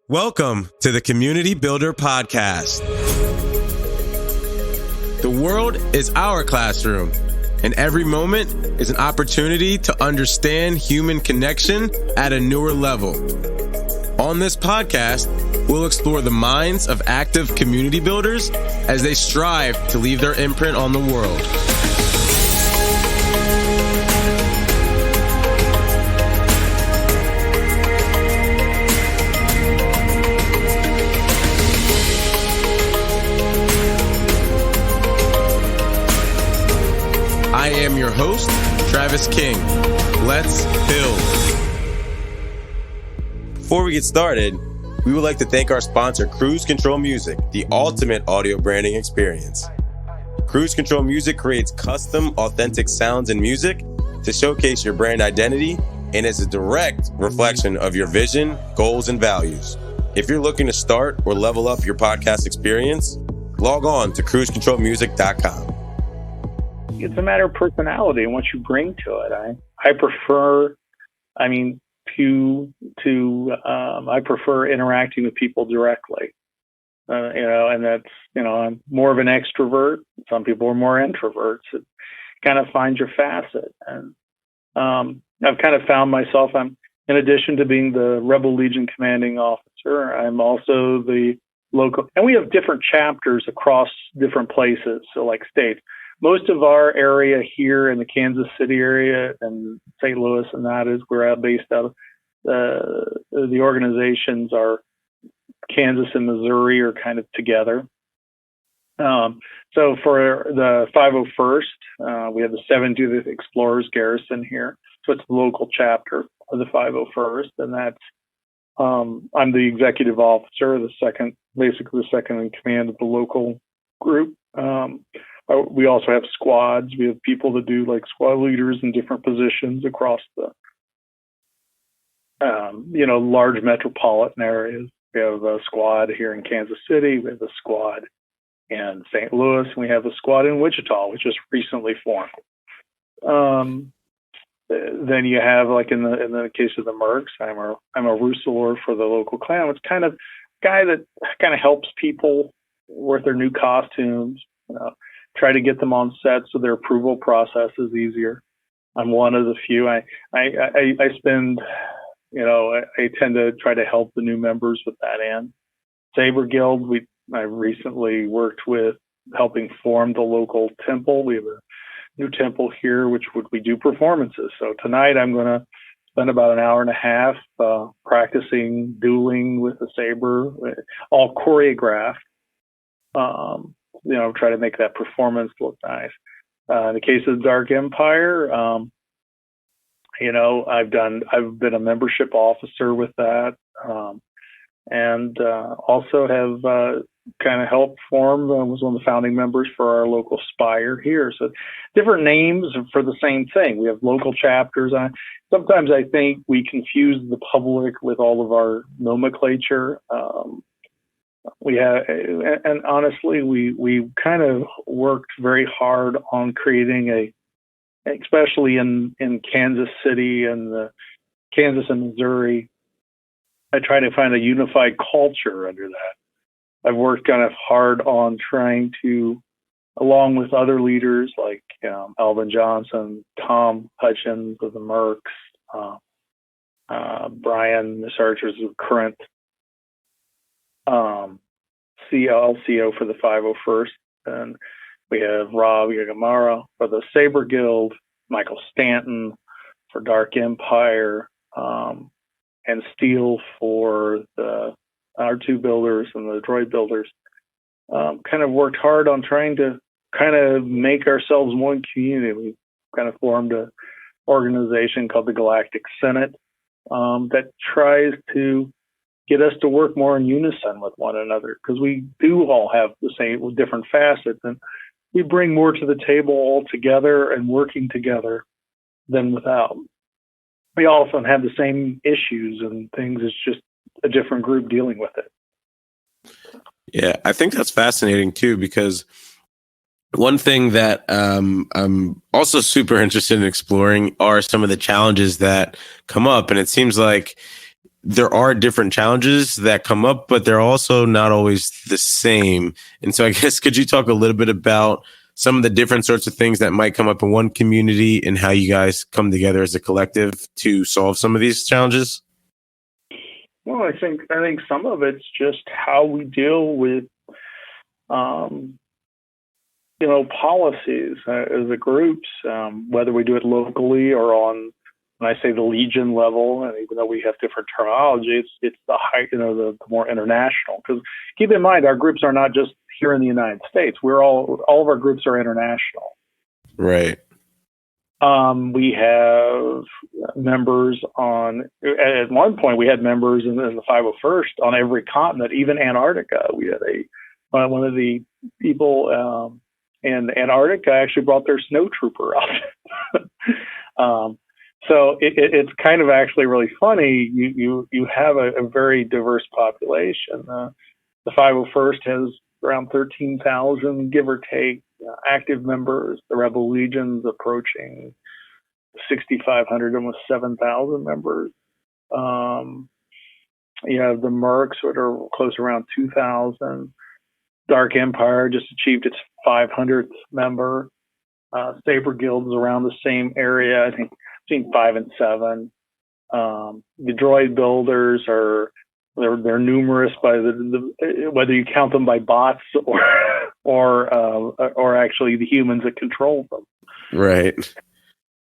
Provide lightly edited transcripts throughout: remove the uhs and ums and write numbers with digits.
Welcome to the Community Builder Podcast. The world is our classroom, and every moment is an opportunity to understand human connection at a newer level. On this podcast, we'll explore the minds of active community builders as they strive to leave their imprint on the world. I am your host, Travis King. Let's build. Before we get started, we would like to thank our sponsor, Cruise Control Music, the ultimate audio branding experience. Cruise Control Music creates custom, authentic sounds and music to showcase your brand identity and is a direct reflection of your vision, goals, and values. If you're looking to start or level up your podcast experience, log on to cruisecontrolmusic.com. It's a matter of personality and what you bring to it. I prefer interacting with people directly. And that's, I'm more of an extrovert. Some people are more introverts. It kind of finds your facet. And I've kind of found myself, in addition to being the Rebel Legion commanding officer, I'm also the local, and we have different chapters across different places. So like states. Most of our area here in the Kansas City area and St. Louis, and that is where I'm based out of. The organizations are Kansas and Missouri are kind of together. So for the 501st, we have the 70th Explorers Garrison here. So it's the local chapter of the 501st, and that's I'm the executive officer, basically the second in command of the local group. We also have squads. We have people that do like squad leaders in different positions across the, large metropolitan areas. We have a squad here in Kansas City. We have a squad in St. Louis. And we have a squad in Wichita, which just recently formed. Then you have, like in the case of the Mercs, I'm a Rousselor for the local clan. It's kind of a guy that kind of helps people with their new costumes. Try to get them on set so their approval process is easier. I'm one of the few. I spend, I tend to try to help the new members with that end. Saber Guild, I recently worked with helping form the local temple. We have a new temple here, which we do performances. So tonight I'm going to spend about an hour and a half practicing dueling with the saber, all choreographed. Try to make that performance look nice. In the case of the Dark Empire, I've been a membership officer with that, and also have kind of helped form. Was one of the founding members for our local Spire here. So different names for the same thing. We have local chapters. Sometimes I think we confuse the public with all of our nomenclature. We have, and honestly, we kind of worked very hard on creating especially in Kansas City and Kansas and Missouri, I try to find a unified culture under that. I've worked kind of hard on trying to, along with other leaders like Alvin Johnson, Tom Hutchins of the Mercs, Brian Sarcher is the current LCO for the 501st, and we have Rob Yagamara for the Saber Guild, Michael Stanton for Dark Empire, and Steele for the R2 builders and the droid builders. Kind of worked hard on trying to kind of make ourselves one community. We kind of formed an organization called the Galactic Senate that tries to get us to work more in unison with one another, because we do all have the same different facets, and we bring more to the table all together and working together than without. We often have the same issues and things. It's just a different group dealing with it. Yeah, I think that's fascinating too, because one thing that I'm also super interested in exploring are some of the challenges that come up. And it seems like there are different challenges that come up, but they're also not always the same. And so I guess, could you talk a little bit about some of the different sorts of things that might come up in one community and how you guys come together as a collective to solve some of these challenges? Well, I think some of it's just how we deal with, um, policies as a groups, whether we do it locally or on, when I say the Legion level, and even though we have different terminology, it's the high, the more international. Because keep in mind, our groups are not just here in the United States. We're all of our groups are international. Right. We have members at one point we had members in the 501st on every continent, even Antarctica. We had one of the people in Antarctica actually brought their snow trooper out. So it's kind of actually really funny. You have a very diverse population. The 501st has around 13,000, give or take, active members. The Rebel Legion's approaching 6,500, almost 7,000 members. You have the Mercs, that are close around 2,000. Dark Empire just achieved its 500th member. Saber Guild's around the same area, I think between 5 and 7. The droid builders they're numerous by the whether you count them by bots or actually the humans that control them. Right.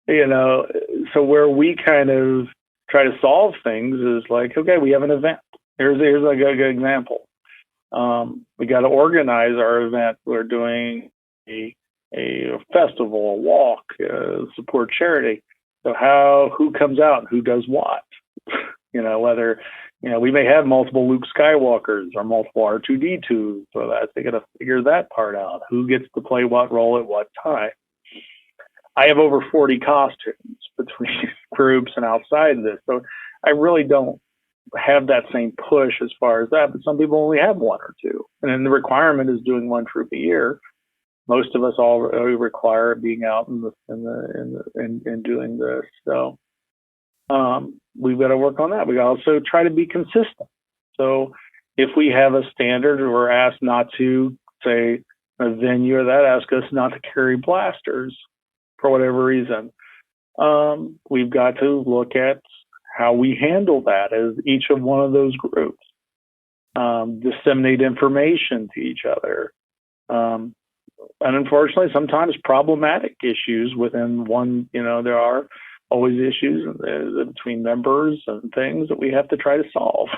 So where we kind of try to solve things is like, okay, we have an event. Here's a good example. We got to organize our event. We're doing a festival, a walk, support charity. So who comes out and who does what? Whether, we may have multiple Luke Skywalkers or multiple R2D2s, so that they got to figure that part out. Who gets to play what role at what time? I have over 40 costumes between groups and outside of this, so I really don't have that same push as far as that. But some people only have one or two, and then the requirement is doing one troop a year. Most of us all require being out in doing this. So we've got to work on that. We also try to be consistent. So if we have a standard, or we're asked not to, say, a venue or that ask us not to carry blasters for whatever reason, we've got to look at how we handle that as each of one of those groups, disseminate information to each other. And unfortunately, sometimes problematic issues within one, there are always issues between members and things that we have to try to solve.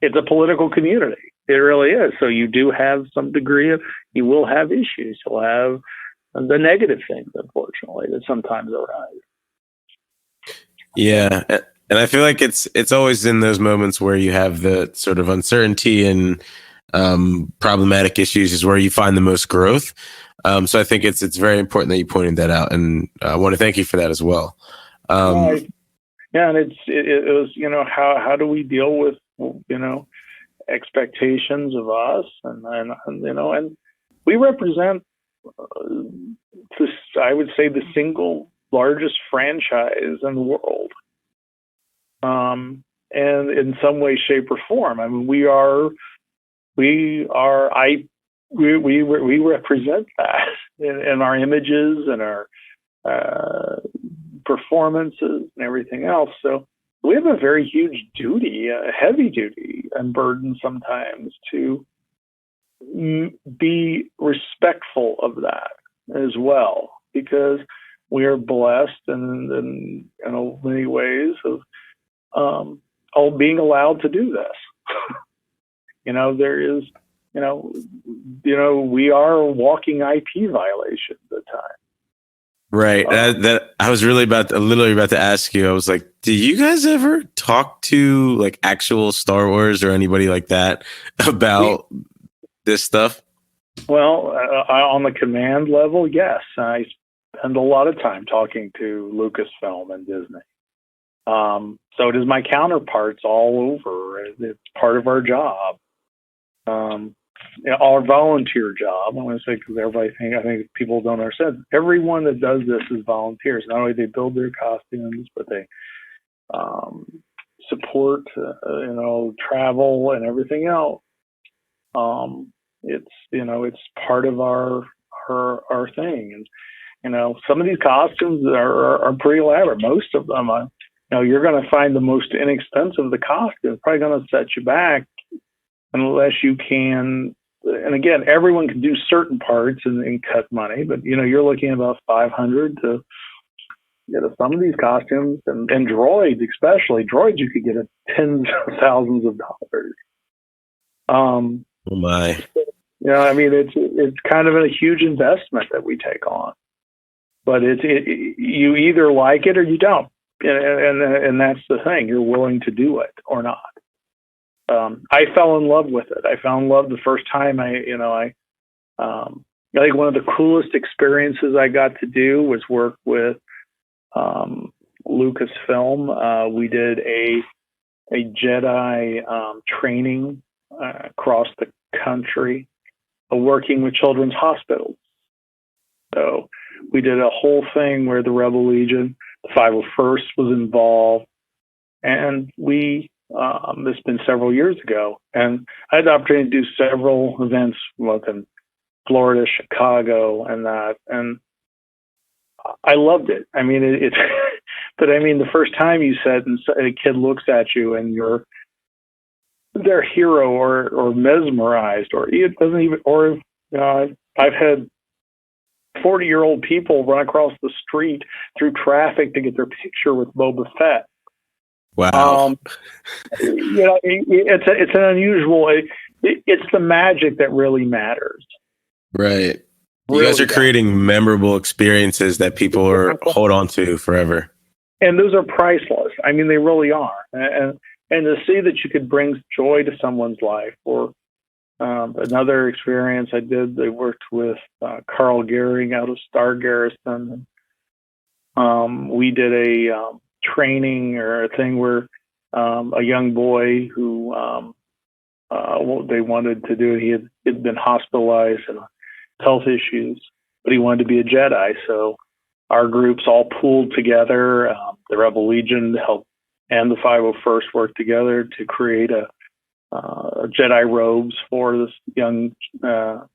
It's a political community. It really is. So you do have some degree of, you will have issues. You'll have the negative things, unfortunately, that sometimes arise. Yeah. And I feel like it's always in those moments where you have the sort of uncertainty and problematic issues is where you find the most growth. So I think it's very important that you pointed that out, and I want to thank you for that as well. Right. Yeah, and it was, how do we deal with, expectations of us, and we represent I would say the single largest franchise in the world, and in some way, shape, or form. I mean, we represent that in our images and our performances and everything else. So we have a very huge duty, a heavy duty and burden sometimes to be respectful of that as well, because we are blessed in many ways of all being allowed to do this. There is, we are a walking IP violation at the time. Right. That I was literally about to ask you. I was like, do you guys ever talk to like actual Star Wars or anybody like that about this stuff? Well, on the command level, yes. I spend a lot of time talking to Lucasfilm and Disney. So does my counterparts all over. It's part of our job. Our volunteer job. I want to say, because I think people don't understand. Everyone that does this is volunteers. Not only they build their costumes, but they. support, travel and everything else. It's part of our thing. And, some of these costumes are pretty elaborate. Most of them, you're going to find the most inexpensive of the costumes probably going to set you back unless you can. And again, everyone can do certain parts and cut money, but you're looking at about 500 to some of these costumes and droids, especially droids, you could get at tens of thousands of dollars. Oh my! It's kind of a huge investment that we take on, but you either like it or you don't, and that's the thing. You're willing to do it or not. I fell in love with it. I fell in love the first time. I think one of the coolest experiences I got to do was work with Lucasfilm. We did a Jedi training across the country, working with children's hospitals. So we did a whole thing where the Rebel Legion, the 501st was involved, and this has been several years ago, and I had the opportunity to do several events in Florida, Chicago, and that, and I loved it. It's but the first time you said, and a kid looks at you and you're their hero or mesmerized, or it doesn't even, or I've had 40-year-old people run across the street through traffic to get their picture with Boba Fett. Wow. It's an unusual. It's the magic that really matters. Right. You guys are creating memorable experiences that people hold on to forever. And those are priceless. They really are. And to see that you could bring joy to someone's life. Or another experience I did, they worked with Carl Gehring out of Star Garrison. We did a training or a thing where a young boy who they wanted to do, he had been hospitalized and health issues, but he wanted to be a Jedi. So our groups all pooled together. The Rebel Legion helped, and the 501st worked together to create a Jedi robes for this young man.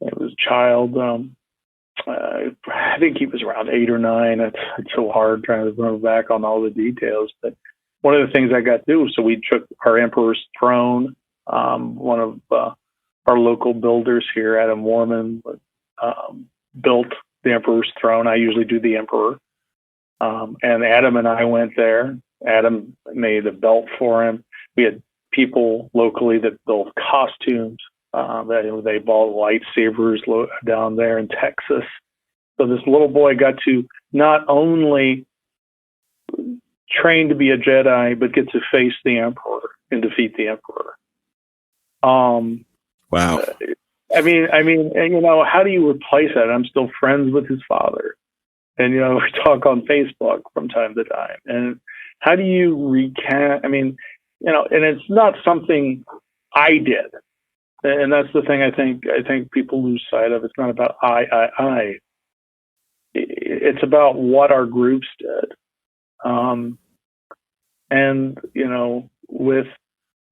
It was a child. I think he was around 8 or 9. It's so hard trying to remember back on all the details. But one of the things I got to do, so we took our Emperor's throne. One of our local builders here, Adam Warman, built the Emperor's throne. I usually do the Emperor. And Adam and I went there. Adam made a belt for him. We had people locally that built costumes. They bought lightsabers down there in Texas. So this little boy got to not only train to be a Jedi, but get to face the Emperor and defeat the Emperor. Wow. How do you replace that? I'm still friends with his father. And, we talk on Facebook from time to time. And how do you recant? And it's not something I did. And that's the thing I think people lose sight of. It's not about I. It's about what our groups did.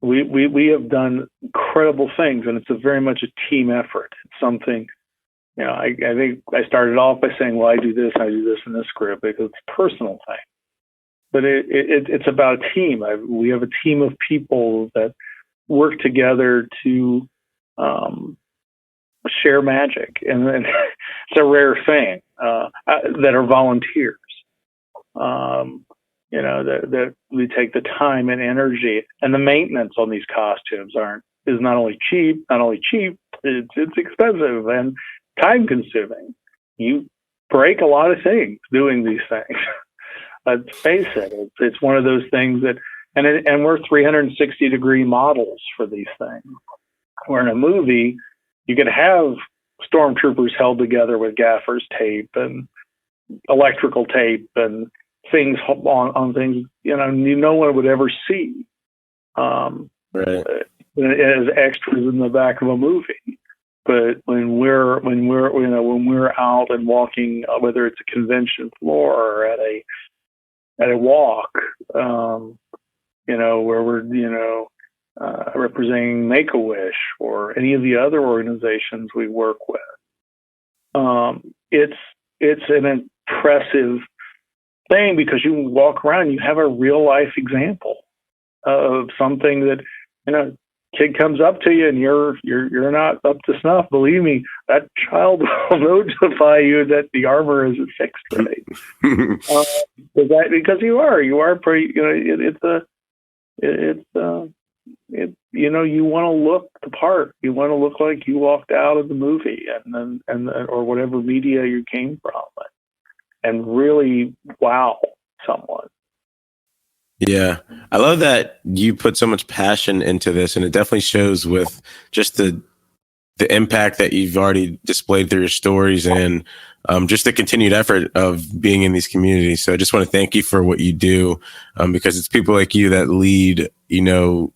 We have done incredible things, and it's very much a team effort. It's something, I think I started off by saying, well, I do this in this group because it's a personal thing. But it's about a team. We have a team of people that work together to share magic, and it's a rare thing that are volunteers. That we take the time and energy, and the maintenance on these costumes is not only cheap, it's expensive and time consuming. You break a lot of things doing these things. Let's face it, it's one of those things that, and we're 360-degree models for these things. Where in a movie, you could have stormtroopers held together with gaffer's tape and electrical tape and things on things, no one would ever see. Right. As extras in the back of a movie. But when we're out and walking, whether it's a convention floor or at a at a walk, where we're, representing Make-A-Wish or any of the other organizations we work with. It's an impressive thing because you walk around, you have a real life example of something that, kid comes up to you and you're not up to snuff. Believe me, that child will notify you that the armor isn't fixed right. Because you are pretty, you want to look the part. You want to look like you walked out of the movie and or whatever media you came from, and really wow someone. Yeah, I love that you put so much passion into this, and it definitely shows with just the impact that you've already displayed through your stories and just the continued effort of being in these communities. So I just want to thank you for what you do, because it's people like you that lead, the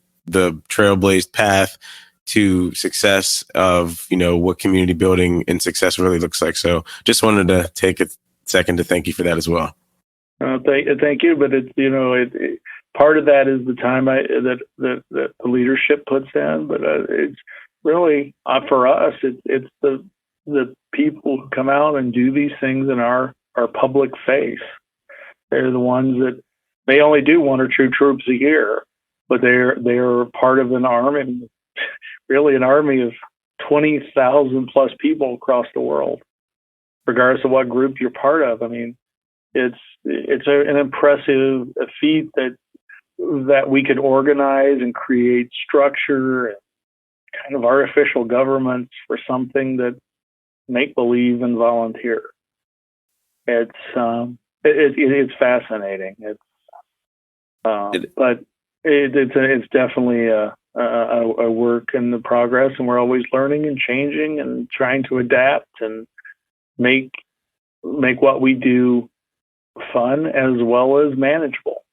trailblazed path to success of, what community building and success really looks like. So just wanted to take a second to thank you for that as well. Thank you, but part of that is the time that the leadership puts in, but it's really for us. It's the people who come out and do these things in our public face. They're the ones that may only do one or two troops a year, but they're part of an army, really an army of 20,000 plus people across the world, regardless of what group you're part of. I mean, it's an impressive feat that we could organize and create structure and kind of artificial governments for something that make believe and volunteer. It's fascinating. But it's definitely a work in the progress, and we're always learning and changing and trying to adapt and make what we do fun as well as manageable.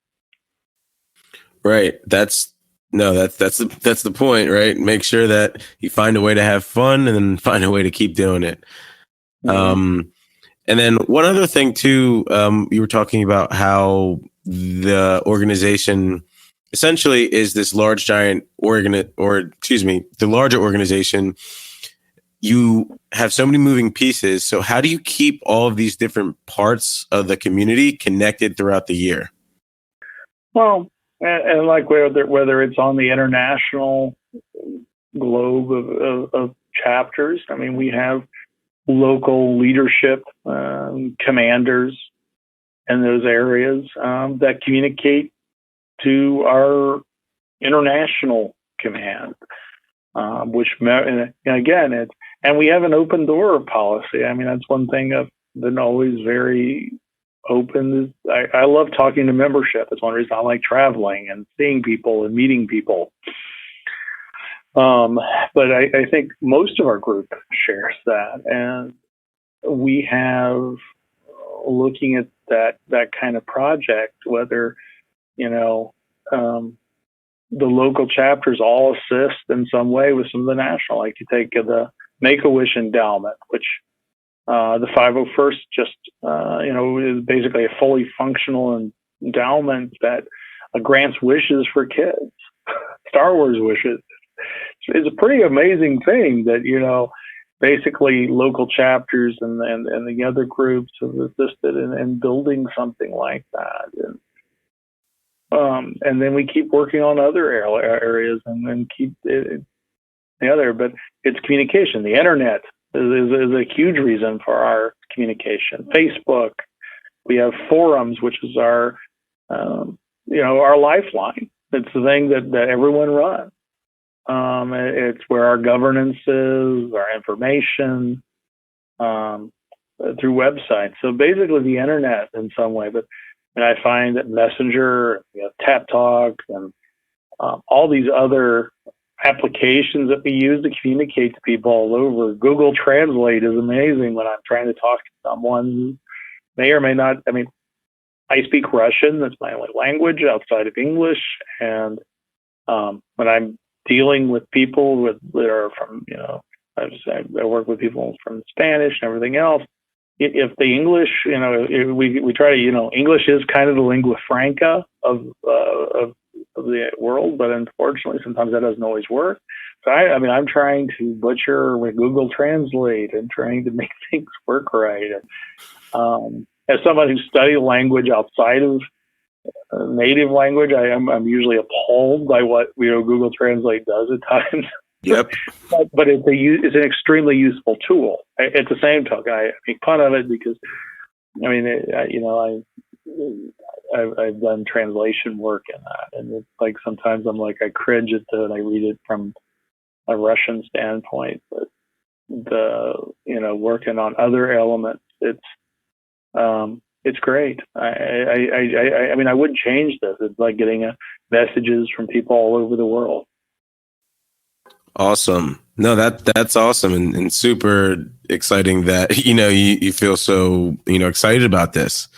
Right. That's the point, right? Make sure that you find a way to have fun and then find a way to keep doing it. Mm-hmm. And then one other thing too, you were talking about how the organization essentially is this large, giant the larger organization. You have so many moving pieces. So how do you keep all of these different parts of the community connected throughout the year? Well, and like whether it's on the international globe of chapters, I mean, we have local leadership, commanders in those areas that communicate to our international command, which, and again, and we have an open door policy. I mean, that's one thing I've been always very open. I love talking to membership. It's one reason I like traveling and seeing people and meeting people. But I think most of our group shares that, and we have, looking at that kind of project, whether the local chapters all assist in some way with some of the national. Like you take the Make-A-Wish endowment, which the 501st just is basically a fully functional endowment that grants wishes for kids, Star Wars wishes. It's a pretty amazing thing that basically local chapters and the other groups have assisted in building something like that. And then we keep working on other areas and then keep the other. But it's communication. The internet is a huge reason for our communication. Facebook, we have forums, which is our lifeline. It's the thing that everyone runs. It's where our governance is, our information, through websites. So basically the internet in some way. And I find that Messenger, Tap Talk, and all these other applications that we use to communicate to people all over. Google Translate is amazing when I'm trying to talk to someone who may or may not. I mean, I speak Russian. That's my only language outside of English. And when I'm dealing with people that are from, I work with people from Spanish and everything else. if the English, we try to, English is kind of the lingua franca of the world, but unfortunately, sometimes that doesn't always work. So I'm trying to butcher with Google Translate and trying to make things work right. As someone who studied language outside of native language, I'm usually appalled by what Google Translate does at times. Yep. But it's an extremely useful tool. At the same token, I make fun of it because, I've done translation work in that, and it's like sometimes I'm like I cringe at it and I read it from a Russian standpoint, but working on other elements, it's great. I wouldn't change this. It's like getting messages from people all over the world. Awesome. No, that's awesome and super exciting that, you feel so, excited about this.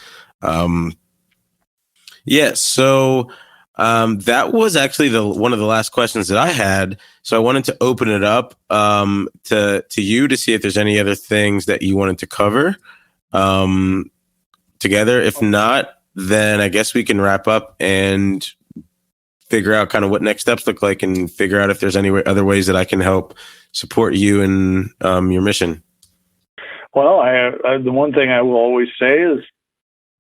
Yeah. So, that was actually one of the last questions that I had. So I wanted to open it up, to you to see if there's any other things that you wanted to cover, together. If not, then I guess we can wrap up and figure out kind of what next steps look like and figure out if there's any other ways that I can help support you in your mission. Well, the one thing I will always say is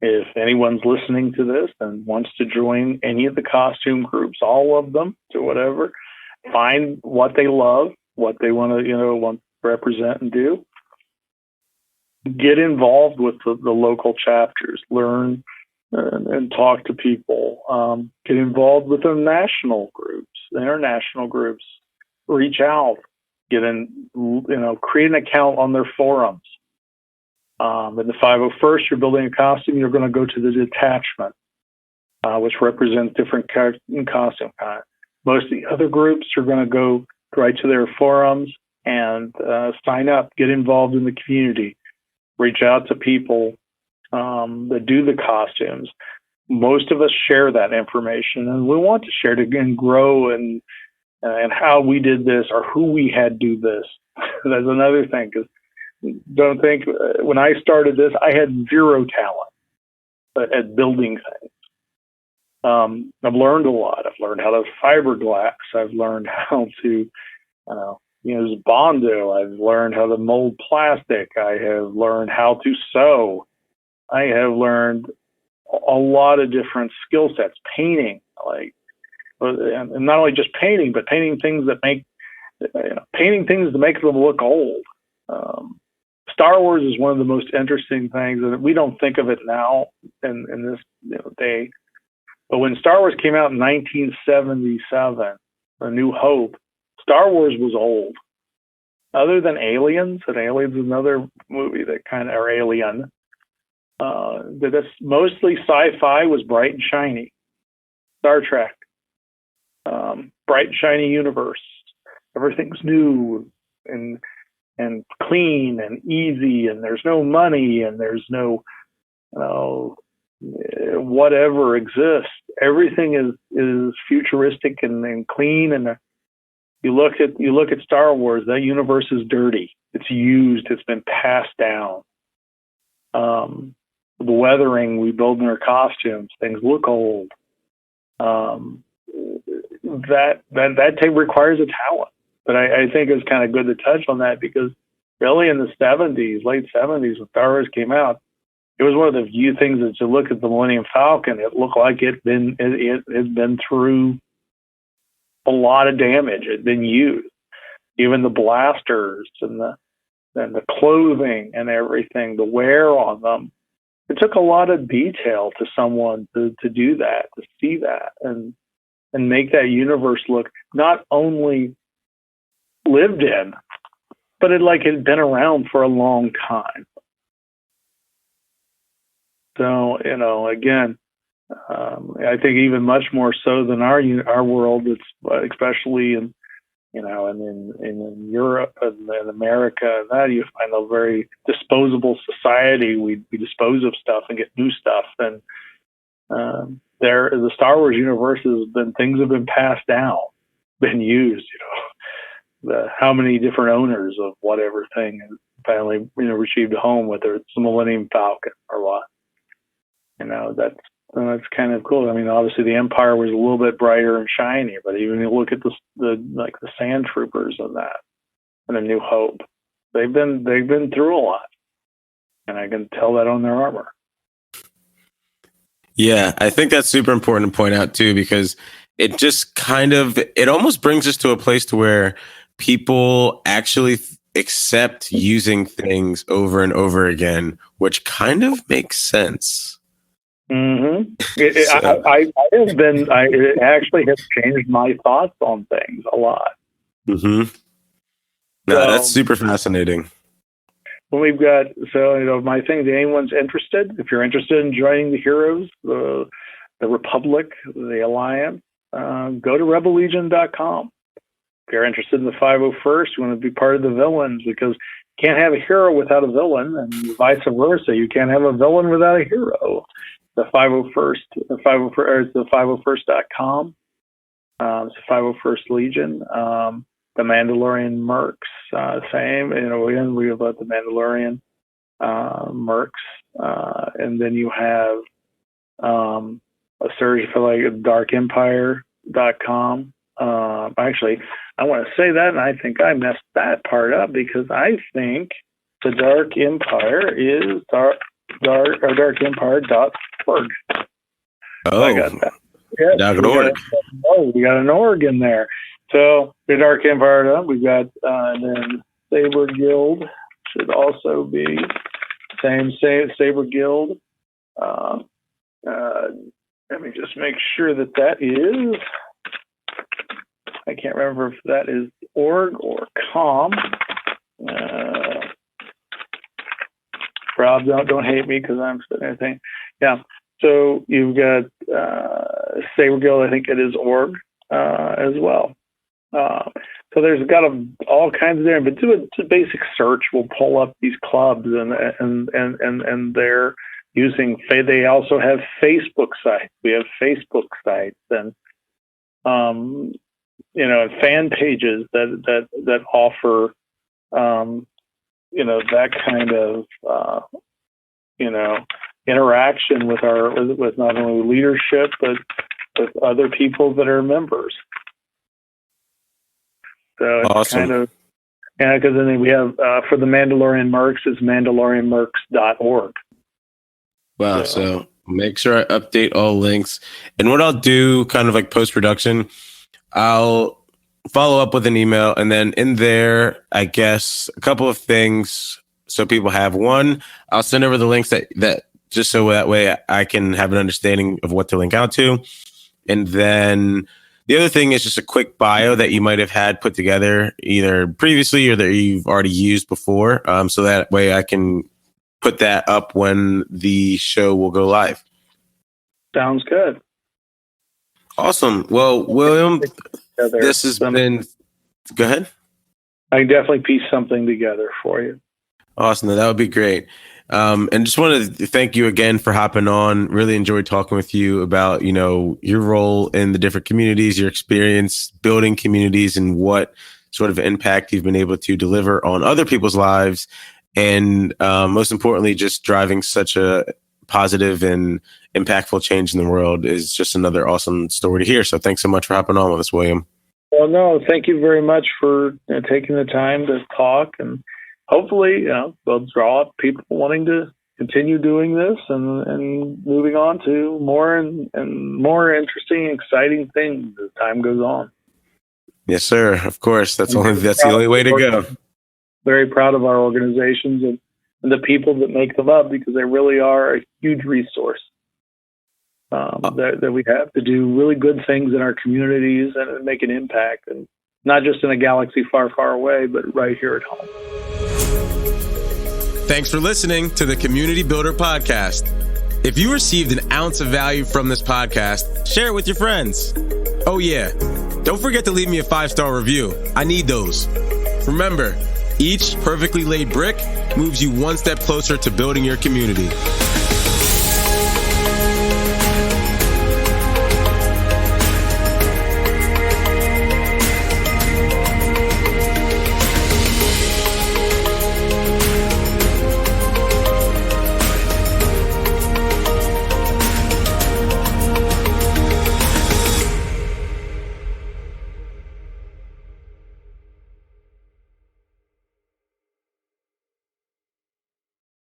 if anyone's listening to this and wants to join any of the costume groups, all of them, to whatever, find what they love, what they want to represent and do. Get involved with the local chapters, learn and talk to people. Get involved with the national groups, the international groups. Reach out, create an account on their forums. In the 501st, you're building a costume. You're going to go to the detachment, which represents different costume kinds. Most of the other groups are going to go right to their forums and sign up, get involved in the community, reach out to people that do the costumes. Most of us share that information, and we want to share it and grow and how we did this or who we had do this. That's another thing, because don't think when I started this, I had zero talent at building things. I've learned a lot. I've learned how to fiberglass. I've learned how to use Bondo. I've learned how to mold plastic. I have learned how to sew. I have learned a lot of different skill sets. Painting, and not only just painting, but painting things to make them look old. Star Wars is one of the most interesting things, and we don't think of it now in this day. But when Star Wars came out in 1977, A New Hope, Star Wars was old. Other than Aliens, and Aliens is another movie that kind of, or Alien, that's mostly sci-fi, was bright and shiny. Star Trek, bright and shiny universe. Everything's new and clean and easy, and there's no money, and there's no whatever exists. Everything is futuristic and clean. And you look at Star Wars, that universe is dirty. It's used. It's been passed down. The weathering we build in our costumes, things look old. That requires a talent. But I think it's kind of good to touch on that, because really in the late 70s, when Star Wars came out, it was one of the few things that you look at the Millennium Falcon, it looked like it had been through a lot of damage. It had been used. Even the blasters and the clothing and everything, the wear on them. It took a lot of detail to someone to do that, to see that, and make that universe look not only lived in, but it had been around for a long time. So, again, I think even much more so than our world, it's especially in Europe and in America, and that you find a very disposable society. We dispose of stuff and get new stuff, and the Star Wars universe things have been passed down, been used. how many different owners of whatever thing finally received a home, whether it's the Millennium Falcon or what. That's kind of cool. I mean, obviously the Empire was a little bit brighter and shiny, but even you look at the Sand Troopers of that and the New Hope, they've been through a lot, and I can tell that on their armor. Yeah, I think that's super important to point out too, because it just it almost brings us to a place to where people actually accept using things over and over again, which kind of makes sense. Mm-hmm. It actually has changed my thoughts on things a lot. Mm-hmm. No, that's super fascinating. When we've got, my thing, if anyone's interested, if you're interested in joining the heroes, the Republic, the Alliance, go to rebellegion.com. If you're interested in the 501st, you want to be part of the villains, because you can't have a hero without a villain, and vice versa. You can't have a villain without a hero. The 501st, it's the 501st.com. It's the 501st Legion. The Mandalorian Mercs, same. Again, we have the Mandalorian Mercs, and then you have a search for darkempire.com. Actually, I want to say that, and I think I messed that part up, because I think the Dark Empire is darkempire.org. Oh, I got that. Yes, we got an org in there. So the Dark Empire, we've got, and then Saber Guild should also be same Saber Guild. Let me just make sure that is. I can't remember if that is org or com. Rob, don't hate me because I'm saying anything. Yeah. So you've got Saber Guild. I think it is org as well. So there's got all kinds of there, but do a basic search. We'll pull up these clubs, and they're using. They also have Facebook sites. We have Facebook sites and fan pages that offer that kind of interaction with not only leadership but with other people that are members. So it's awesome. kind of, because then we have for the Mandalorian Mercs, it's mandalorianmercs.org. Wow. So make sure I update all links. And what I'll do, kind of like post-production, I'll follow up with an email, and then in there, I guess a couple of things so people have. One, I'll send over the links that just so that way I can have an understanding of what to link out to. And then the other thing is just a quick bio that you might have had put together either previously or that you've already used before. So that way I can put that up when the show will go live. Sounds good. Awesome. Well, William, this has been... Go ahead. I can definitely piece something together for you. Awesome. That would be great. And just wanted to thank you again for hopping on. Really enjoyed talking with you about, your role in the different communities, your experience building communities, and what sort of impact you've been able to deliver on other people's lives. And most importantly, just driving such a positive and impactful change in the world is just another awesome story to hear. So thanks so much for hopping on with us, William. Well, no, thank you very much for taking the time to talk, and hopefully, we'll draw up people wanting to continue doing this and moving on to more and more interesting, exciting things as time goes on. Yes, sir. Of course. That's the only way to go. Very proud of our organizations and the people that make them up, because they really are a huge resource that we have to do really good things in our communities and make an impact, and not just in a galaxy far, far away, but right here at home. Thanks for listening to the Community Builder Podcast. If you received an ounce of value from this podcast, share it with your friends. Oh yeah, don't forget to leave me a 5-star review. I need those. Remember, each perfectly laid brick moves you one step closer to building your community.